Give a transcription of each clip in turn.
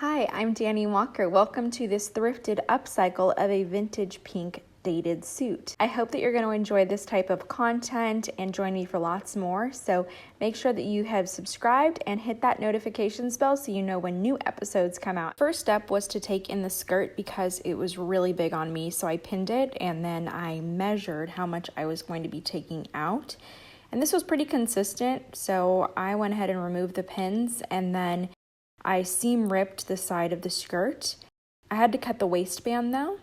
Hi, I'm Danny Walker. Welcome to this thrifted upcycle of a vintage pink dated suit. I hope that you're going to enjoy this type of content and join me for lots more. So make sure that you have subscribed and hit that notifications bell so you know when new episodes come out. First step was to take in the skirt because it was really big on me. So I pinned it and then I measured how much I was going to be taking out. And this was pretty consistent. So I went ahead and removed the pins and then I seam ripped the side of the skirt. I had to cut the waistband though.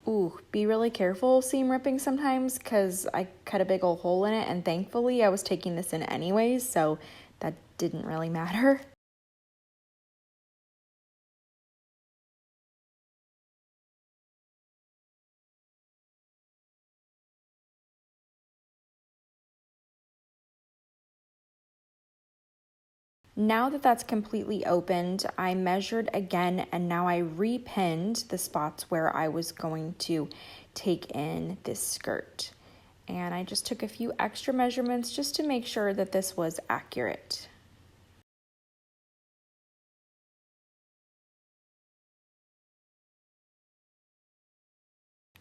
Ooh, be really careful seam ripping sometimes because I cut a big old hole in it, and thankfully I was taking this in anyways, so that didn't really matter. Now that that's completely opened, I measured again and now I repinned the spots where I was going to take in this skirt. And I just took a few extra measurements just to make sure that this was accurate.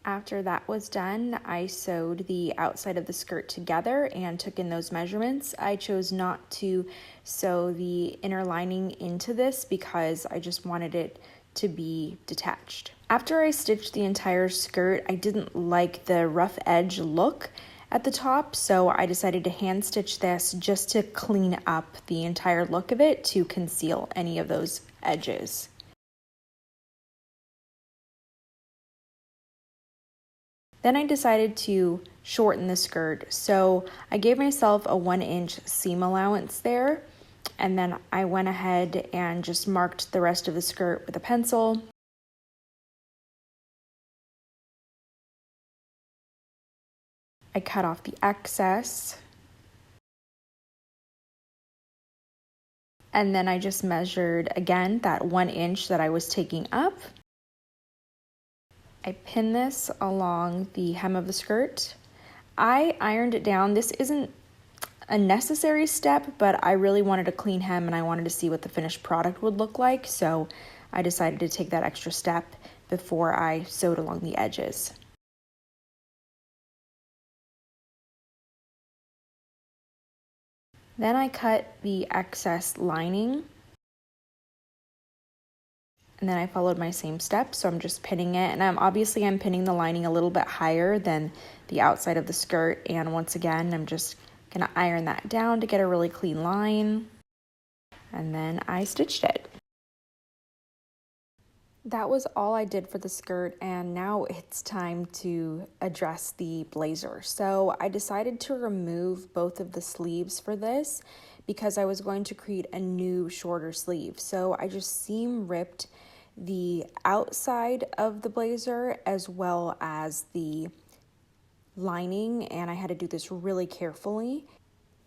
After that was done, I sewed the outside of the skirt together and took in those measurements. I chose not to sew the inner lining into this because I just wanted it to be detached. After I stitched the entire skirt, I didn't like the rough edge look at the top, so I decided to hand stitch this just to clean up the entire look of it to conceal any of those edges. Then I decided to shorten the skirt, so I gave myself a 1-inch seam allowance there, and then I went ahead and just marked the rest of the skirt with a pencil. I cut off the excess, and then I just measured again that 1 inch that I was taking up. I pinned this along the hem of the skirt. I ironed it down. This isn't a necessary step, but I really wanted a clean hem and I wanted to see what the finished product would look like, so I decided to take that extra step before I sewed along the edges. Then I cut the excess lining, and then I followed my same steps, so I'm just pinning it, and I'm pinning the lining a little bit higher than the outside of the skirt, and once again I'm just gonna iron that down to get a really clean line, and then I stitched it. That was all I did for the skirt, and now it's time to address the blazer. So I decided to remove both of the sleeves for this because I was going to create a new shorter sleeve. So I just seam ripped the outside of the blazer as well as the lining, and I had to do this really carefully.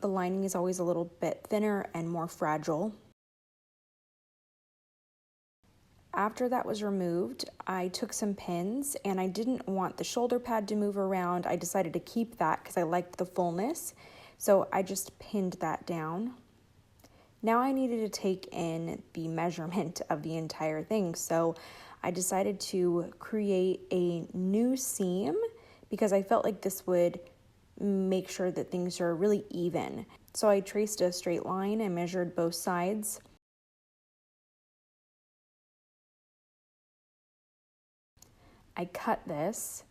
The lining is always a little bit thinner and more fragile. After that was removed, I took some pins, and I didn't want the shoulder pad to move around. I decided to keep that because I liked the fullness, so I just pinned that down. Now I needed to take in the measurement of the entire thing, so I decided to create a new seam because I felt like this would make sure that things are really even. So I traced a straight line and measured both sides. I cut this.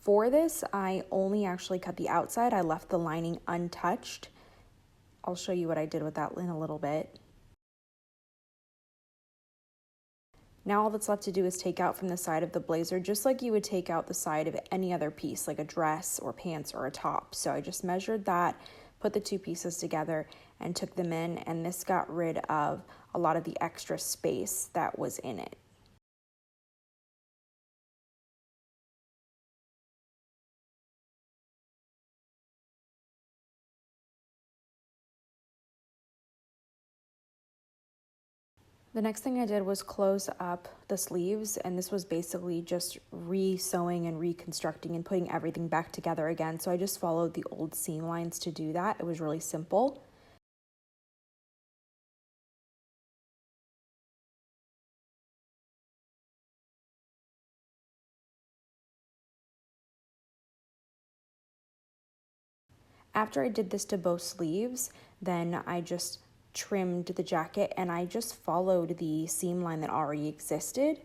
For this, I only actually cut the outside. I left the lining untouched. I'll show you what I did with that in a little bit. Now all that's left to do is take out from the side of the blazer, just like you would take out the side of any other piece, like a dress or pants or a top. So I just measured that, put the two pieces together, and took them in, and this got rid of a lot of the extra space that was in it. The next thing I did was close up the sleeves, and this was basically just re-sewing and reconstructing and putting everything back together again. So I just followed the old seam lines to do that. It was really simple. After I did this to both sleeves, then I just trimmed the jacket and I just followed the seam line that already existed.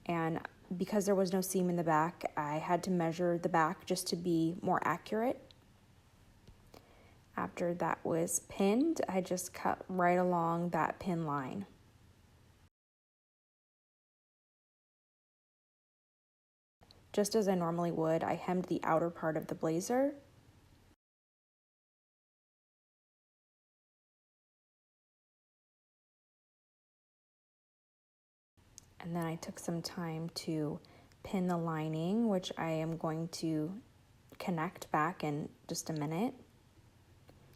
And because there was no seam in the back, I had to measure the back just to be more accurate. After that was pinned, I just cut right along that pin line. Just as I normally would, I hemmed the outer part of the blazer. And then I took some time to pin the lining, which I am going to connect back in just a minute.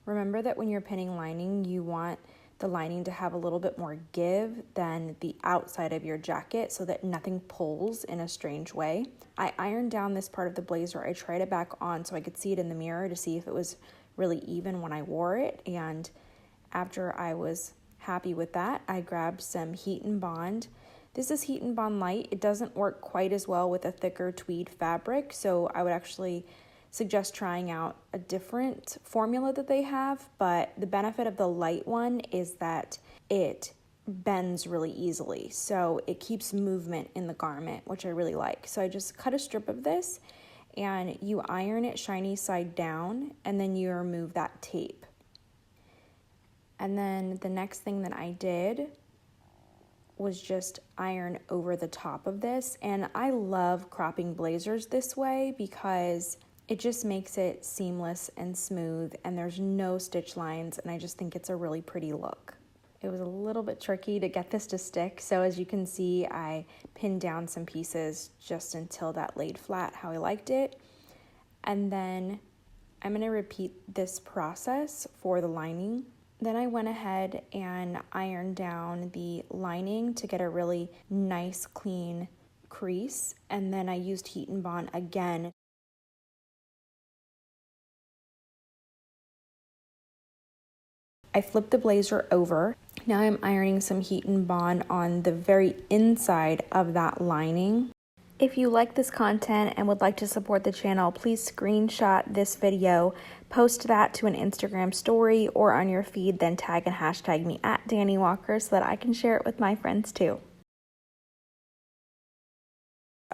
Remember that when you're pinning lining, you want the lining to have a little bit more give than the outside of your jacket so that nothing pulls in a strange way. I ironed down this part of the blazer. I tried it back on so I could see it in the mirror to see if it was really even when I wore it. And after I was happy with that, I grabbed some Heat and Bond. This is Heat and Bond Light. It doesn't work quite as well with a thicker tweed fabric, so I would actually suggest trying out a different formula that they have, but the benefit of the light one is that it bends really easily, so it keeps movement in the garment, which I really like. So I just cut a strip of this and you iron it shiny side down, and then you remove that tape. And then the next thing that I did was just iron over the top of this, and I love cropping blazers this way because it just makes it seamless and smooth and there's no stitch lines, and I just think it's a really pretty look. It was a little bit tricky to get this to stick, so as you can see, I pinned down some pieces just until that laid flat how I liked it. And then I'm going to repeat this process for the lining. Then I went ahead and ironed down the lining to get a really nice clean crease, and then I used Heat and Bond again. I flipped the blazer over. Now I'm ironing some Heat and Bond on the very inside of that lining. If you like this content and would like to support the channel, please screenshot this video, post that to an Instagram story or on your feed, then tag and hashtag me at Danny Walker so that I can share it with my friends too.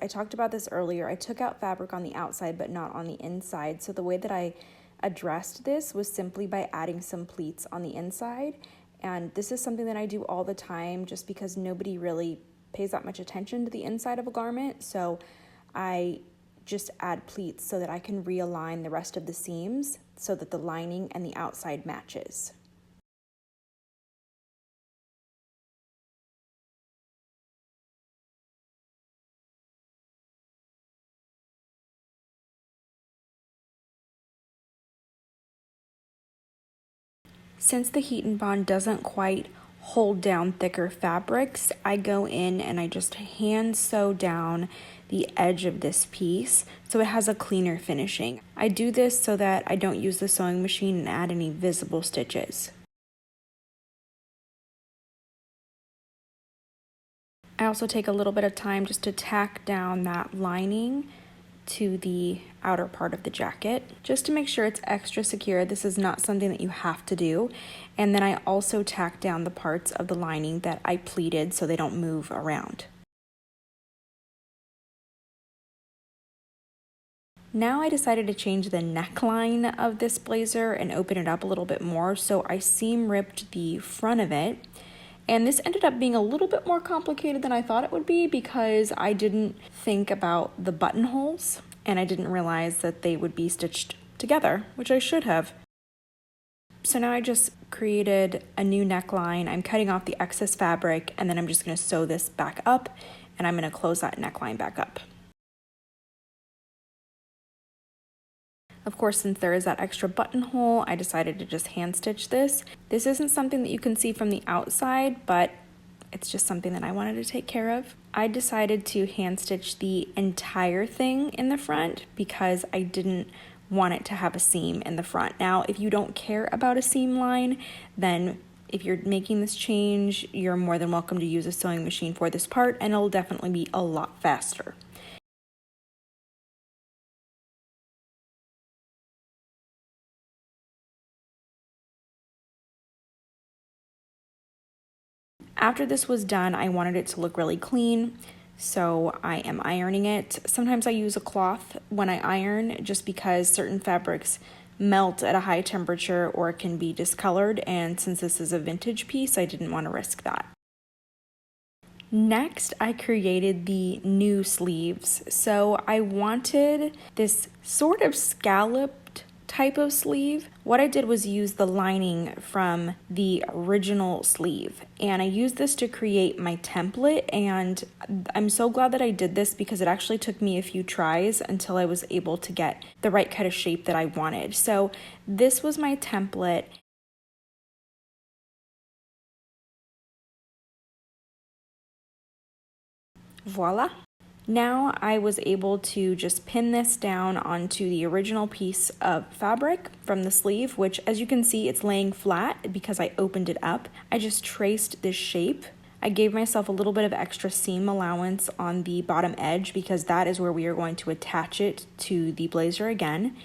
I talked about this earlier. I took out fabric on the outside but not on the inside. So the way that I addressed this was simply by adding some pleats on the inside. And this is something that I do all the time just because nobody really pays that much attention to the inside of a garment. So I just add pleats so that I can realign the rest of the seams so that the lining and the outside matches. Since the Heat and Bond doesn't quite hold down thicker fabrics, I go in and I just hand sew down the edge of this piece so it has a cleaner finishing. I do this so that I don't use the sewing machine and add any visible stitches. I also take a little bit of time just to tack down that lining to the outer part of the jacket just to make sure it's extra secure. This is not something that you have to do. And then I also tack down the parts of the lining that I pleated so they don't move around. Now I decided to change the neckline of this blazer and open it up a little bit more, so I seam ripped the front of it. And this ended up being a little bit more complicated than I thought it would be because I didn't think about the buttonholes and I didn't realize that they would be stitched together, which I should have. So now I just created a new neckline. I'm cutting off the excess fabric and then I'm just going to sew this back up and I'm going to close that neckline back up. Of course, since there is that extra buttonhole, I decided to just hand stitch this. This isn't something that you can see from the outside, but it's just something that I wanted to take care of. I decided to hand stitch the entire thing in the front because I didn't want it to have a seam in the front. Now, if you don't care about a seam line, then if you're making this change, you're more than welcome to use a sewing machine for this part, and it'll definitely be a lot faster. After this was done, I wanted it to look really clean, so I am ironing it. Sometimes I use a cloth when I iron just because certain fabrics melt at a high temperature or it can be discolored, and since this is a vintage piece, I didn't want to risk that. Next, I created the new sleeves. So I wanted this sort of scalloped type of sleeve. What I did was use the lining from the original sleeve, and I used this to create my template, and I'm so glad that I did this because it actually took me a few tries until I was able to get the right kind of shape that I wanted. So this was my template. Voila. Now I was able to just pin this down onto the original piece of fabric from the sleeve, which, as you can see, it's laying flat because I opened it up. I just traced this shape. I gave myself a little bit of extra seam allowance on the bottom edge because that is where we are going to attach it to the blazer again.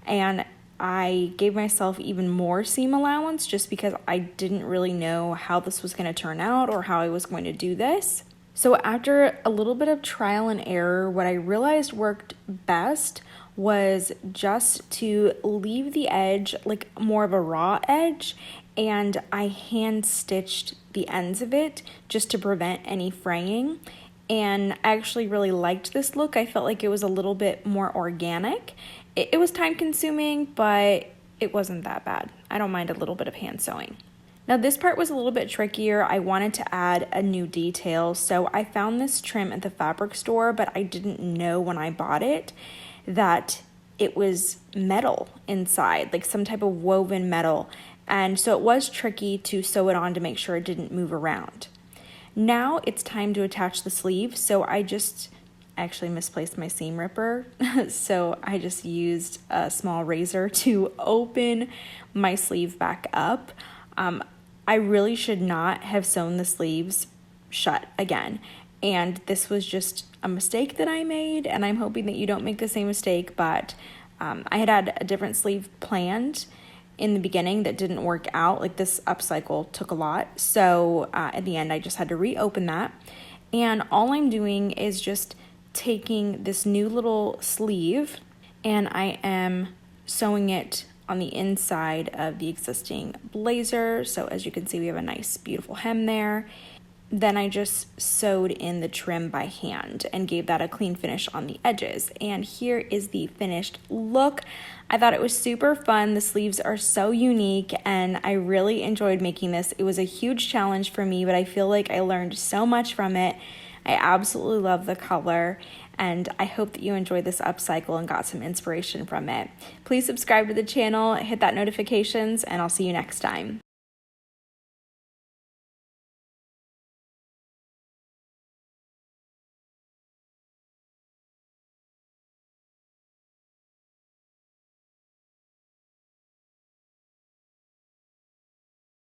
And I gave myself even more seam allowance just because I didn't really know how this was going to turn out or how I was going to do this. So after a little bit of trial and error, what I realized worked best was just to leave the edge like more of a raw edge, and I hand stitched the ends of it just to prevent any fraying. And I actually really liked this look. I felt like it was a little bit more organic. It was time consuming, but it wasn't that bad. I don't mind a little bit of hand sewing. Now this part was a little bit trickier. I wanted to add a new detail, so I found this trim at the fabric store, but I didn't know when I bought it that it was metal inside, like some type of woven metal, and so it was tricky to sew it on to make sure it didn't move around. Now it's time to attach the sleeve, so I actually misplaced my seam ripper, so I just used a small razor to open my sleeve back up. I really should not have sewn the sleeves shut again, and this was just a mistake that I made, and I'm hoping that you don't make the same mistake, but I had a different sleeve planned in the beginning that didn't work out. Like, this upcycle took a lot, so at the end I just had to reopen that, and all I'm doing is just taking this new little sleeve and I am sewing it on the inside of the existing blazer. So as you can see, we have a nice beautiful hem there. Then I just sewed in the trim by hand and gave that a clean finish on the edges. And here is the finished look. I thought it was super fun. The sleeves are so unique and I really enjoyed making this. It was a huge challenge for me, but I feel like I learned so much from it. I absolutely love the color, and I hope that you enjoyed this upcycle and got some inspiration from it. Please subscribe to the channel, hit that notifications, and I'll see you next time.